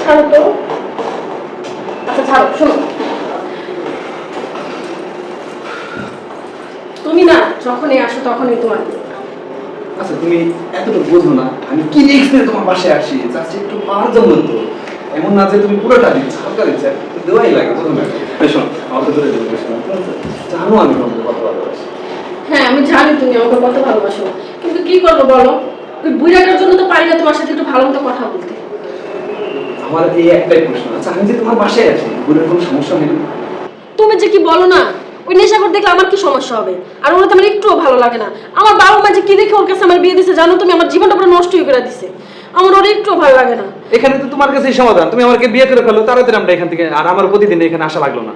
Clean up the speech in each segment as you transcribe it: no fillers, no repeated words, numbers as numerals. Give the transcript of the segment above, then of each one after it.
ছাড়ো তো। আচ্ছা ছাড়ো, শোনো, তুমি না যখনই আসো তখনই তোমার। আচ্ছা তুমি এতটুকু বোঝো না আমি কি এক্সপেক্ট তোমার বাসায় আসি জাস্ট একটু পাওয়ার জন্য তো, এমন না যে তুমি পুরোটা দিচ্ছ, হালকা দিচ্ছ, দেওয়াই লাগে বুঝো না। শোনো আমাকে ধরে দেবো, জানো আমি তোমাকে কত ভালোবাসি। হ্যাঁ আমি জানি তুমি আমাকে কত ভালোবাসো, কিন্তু কি করবো বলো, ওই বুড়াটার জন্য তো পারি না তোমার সাথে একটু ভালো মতো কথা বলতে। আমার এই একটাই প্রশ্ন, আচ্ছা আমি যে তোমার বাসায় আছি বুড়ের কোনো সমস্যা নেই? তুমি যে কি বলো না, ওই নেশাখোর দেখলে আমার কি সমস্যা হবে? আর ওরা তো আমার একটুও ভালো লাগে না। আমার বাবা মা যে কি দেখে ওর কাছে আমার বিয়ে দিছে জানো তুমি, আমার জীবনটা পুরো নষ্ট হয়ে করে দিছে। আমার ওর একটুও ভালো লাগে না। এখানে তো তোমার কাছেই সমাধান, তুমি আমাকে বিয়ে করে ফেলো, তাড়াতাড়ি আমরা এখান থেকে, আর আমার প্রতিদিন এখানে আসা লাগলো না।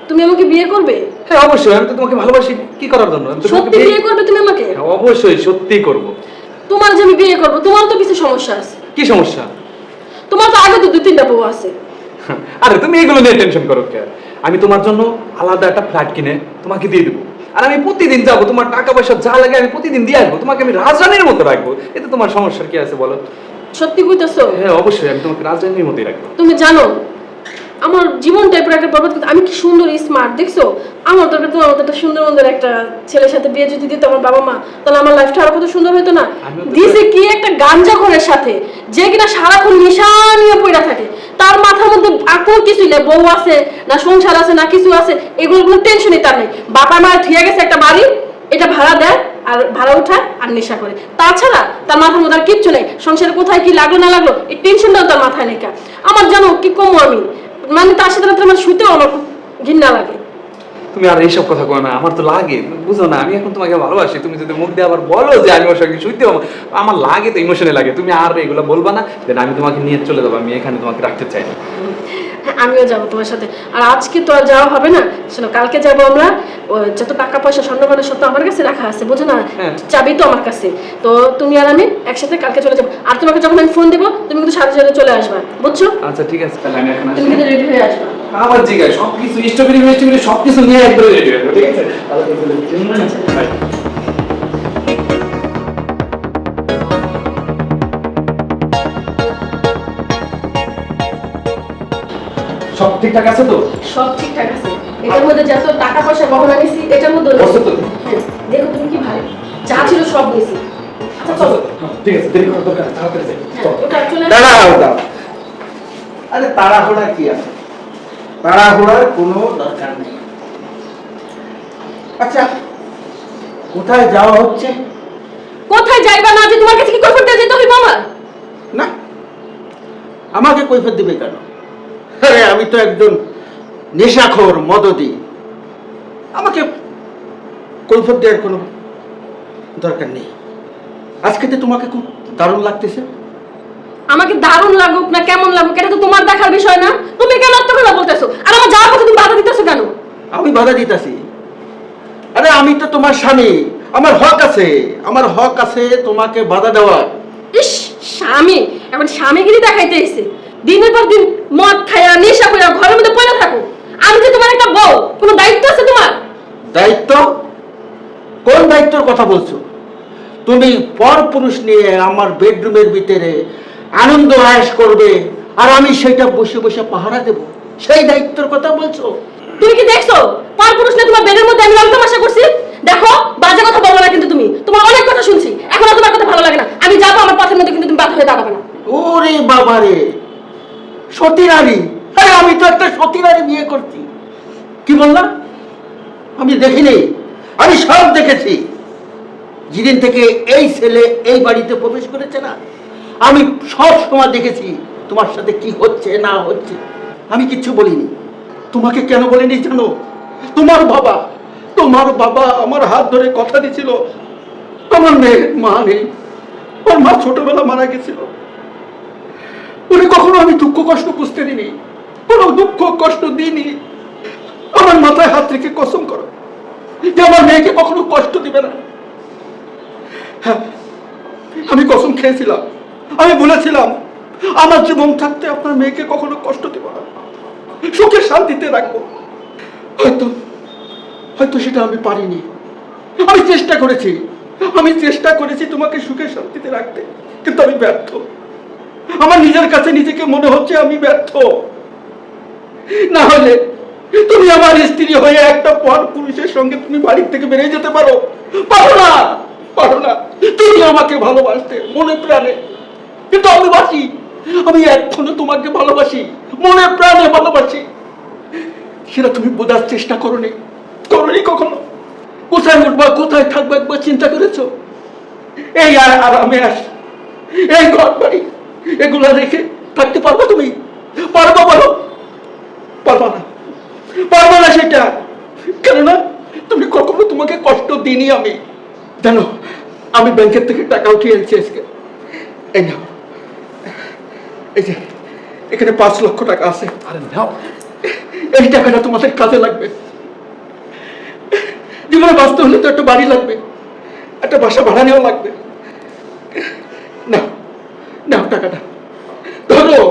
তুমি আমাকে বিয়ে করবে? হ্যাঁ অবশ্যই, আমি তো তোমাকে ভালোবাসি, কি করার জন্য? সত্যি বিয়ে করবে তুমি আমাকে? হ্যাঁ অবশ্যই সত্যি করব। তোমার যে আমি বিয়ে করবো, তোমার তো কিছু সমস্যা আছে। কি সমস্যা? তোমার তো আগে তো 2-3টা বউ আছে। আরে তুমি এগুলো নিয়ে টেনশন করো কে? আমি তোমার জন্য আলাদা একটা ফ্ল্যাট কিনে তোমাকে দিয়ে দেবো, আর আমি প্রতিদিন যাবো, তোমার টাকা পয়সা যা লাগে আমি প্রতিদিন দিয়ে আসবো, তোমাকে আমি রাজরানীর মতো রাখবো। এতে তোমার সমস্যা কি আছে বলো? সত্যি কইতাছো? হ্যাঁ অবশ্যই, আমি তোমাকে রাজরানীর মতোই রাখবো। তুমি জানো আমার জীবনটাই পুরো একটা বরবাদ, কিন্তু আমি কি সুন্দর স্মার্ট দেখছো? আমার দরকার তোমার মতো একটা সুন্দর মন্দের একটা ছেলের সাথে বিয়ে যদি দিত আমার বাবা মা, তাহলে আমার লাইফটা আরো কত সুন্দর হতো না? দিছে কি একটা গাঞ্জা ঘরের সাথে, যে কিনা সারাক্ষণ নেশা নিয়ে পড়া থাকে, তার মাথার মধ্যে আর কোনো কিছুই নেই, বউ আছে না, সংসার আছে না, কিছু আছে, এগুলো কোনো টেনশনই তার নেই। বাবা মা ঠিক গেছে একটা বাড়ি, এটা ভাড়া দেয় আর ভাড়া উঠায় আর নেশা করে, তাছাড়া তার মাথার মধ্যে আর কিচ্ছু নেই। সংসারে কোথায় কি লাগলো না লাগলো এই টেনশনটাও তার মাথায় নেই। আমার জানো কি কমো আমি, মানে তার সাথে রাত্রে আমার শুতেও আমার খুব ঘৃণা লাগে। তুমি আর এইসব কথা কো না, আমার তো লাগে, বুঝো না, আমি এখন তোমাকে ভালোবাসি, তুমি যদি মুখ দিয়ে আবার বলো যে আমি ওর সঙ্গে শুইতে, আমার লাগে তো, ইমোশনে লাগে। তুমি আর এগুলো বলবা না, দেন আমি তোমাকে নিয়ে চলে যাবো, আমি এখানে তোমাকে রাখতে চাই না। হ্যাঁ আমিও যাবো তোমার সাথে, আর আজকে তো আর যাওয়া হবে না। শোনো কালকে যাবো আমরা, যত টাকা পয়সা স্বর্ণগয়না সব তো আমার কাছে রাখা আছে, বুঝো না, চাবি তো আমার কাছে। তো তুমি আর আমি একসাথে কালকে চলে যাবো, আর তোমাকে যখন আমি ফোন দেবো তুমি কিন্তু সাথে সাথে চলে আসবা, বুঝছো? আচ্ছা ঠিক আছে, তাহলে আমি এখন আসি। তুমি কিন্তু রেডি হয়ে আসবা। আমার জিজ্ঞাসা সবকিছু স্ট্রবেরি মিষ্টি সবকিছু নিয়ে একবারে রেডি হয়ে যাবো, ঠিক আছে? সব ঠিকঠাক আছে তো? সব ঠিকঠাক আছে, এটার মধ্যে যত টাকা পয়সা গহনা নিছি এটার মধ্যে বসো তো। হ্যাঁ দেখো তুমি কি ভালো, যা ছিল সব নিছি। আচ্ছা চলো। ঠিক আছে, দেরি করার দরকার নেই, তাড়াতাড়ি যাই। হ্যাঁ ওটা চলে দাঁড়াও দাও, আরে তাড়াহুড়া কি আছে? তাড়াহুড়ার কোনো দরকার নেই। আচ্ছা কোথায় যাওয়া হচ্ছে? কোথায় যাইবা না যে তোমার কাছে কি কৈফিয়ত দিয়ে যেতে হইব আমার? না আমাকে কৈফিয়ত দিবে কেন? আরে আমি তো একজন নেশাখোর মদদি, আমাকে কৈফিয়ত দেওয়ার কোনো দরকার নেই। আজকে তো তোমাকে খুব দারুণ লাগতেছে। আমাকে দারুণ লাগুক না কেমন লাগুক এটা তো তোমার দেখার বিষয় না। তুমি কেন এত কথা বলতেছো, আর আমার যাওয়ার কথা তুমি বাধা দিতেছো কেন? আমি বাধা দিতেছি? আরে আমি তো তোমার স্বামী, আমার হক আছে, আমার হক আছে তোমাকে বাধা দেওয়ার। ইস স্বামী, এখন স্বামীগিরি দেখাইতে এসে দিনের পর দিন মদ খায়া নেশা করে ঘরের মধ্যে পড়ে থাকো। আমি যে তোমার একটা বউ, কোনো দায়িত্ব আছে তোমার? দায়িত্ব? কোন দায়িত্বের কথা বলছো তুমি? পর পুরুষ নিয়ে আমার বেডরুমের ভিতরে আনন্দ আয়েশ করবে আর আমি সেটা বসে বসে পাহারা দেব, সেই দায়িত্বের কথা বলছো? তুমি কি দেখছো পর পুরুষ নিয়ে তোমার বেডের মধ্যে আমি রং তামাশা করছি? দেখো বাজে কথা বলবো না কিন্তু তুমি, তোমার অনেক কথা শুনছি, এখন আর তোমার কথা ভালো লাগে না। আমি যাবো, আমার পথের মধ্যে কিন্তু তুমি বাধা হয়ে দাঁড়াবে না। ওরে বাবারে, সতী নারী! আরে আমি তো একটা সতী নারী বিয়ে করছি। কি বললাম? আমি দেখিনি, আমি সব দেখেছি। যেদিন থেকে এই ছেলে এই বাড়িতে প্রবেশ করেছে না, আমি সব সময় দেখেছি তোমার সাথে কি হচ্ছে না হচ্ছে। আমি কিচ্ছু বলিনি। তোমাকে কেন বলিনি জানো? তোমার বাবা আমার হাত ধরে কথা দিয়েছিল, আমার মেয়ের মা নেই, ওর মা ছোটবেলা মারা গেছিল। উনি কখনো আমি দুঃখ কষ্ট বুঝতে দিইনি, কোনো দুঃখ কষ্ট দিইনি। আমার মাথায় হাত রেখে কসম করো যে আমার মেয়েকে কখনো কষ্ট দিবে না। হ্যাঁ আমি কসম খেয়েছিলাম, আমি বলেছিলাম আমার জীবন থাকতে আপনার মেয়েকে কখনো কষ্ট দেব না, সুখে শান্তিতে রাখবো। হয়তো সেটা আমি পারিনি। আমি চেষ্টা করেছি তোমাকে সুখে শান্তিতে রাখতে, কিন্তু আমি ব্যর্থ। আমার নিজের কাছে নিজেকে মনে হচ্ছে আমি ব্যর্থ। না হলে তুমি আমার স্ত্রী হয়ে একটা পর পুরুষের সঙ্গে তুমি বাড়ির থেকে বেরিয়ে যেতে পারো? পারো না, পারো না। তুমি আমাকে ভালোবাসতে মনে প্রাণে, কিন্তু আমি বাসি, আমি এখনো তোমাকে ভালোবাসি, মনে প্রাণে ভালোবাসি। সেটা তুমি বোঝার চেষ্টা করোনি, করোনি কখনো। কোথায় উঠবা, কোথায় থাকবা একবার চিন্তা করেছো? এই আরামে আস, এই ঘর বাড়ি এগুলা রেখে থাকতে পারবা তুমি? পারবা বলো? পারবা না, পারবা না সেটা। কেননা তুমি কখনো তোমাকে কষ্ট দিইনি আমি। জানো, আমি ব্যাংকের থেকে টাকা উঠিয়ে এনেছি আজকে। এই নাও, এই যে এখানে 5 লক্ষ টাকা আছে। আরে নাও, এই টাকাটা তোমাদের কাজে লাগবে। জীবনে বাঁচতে হলে তো একটা বাড়ি লাগবে, একটা বাসা ভাড়া নেওয়া লাগবে। নাও, নাও টাকাটা ধরো।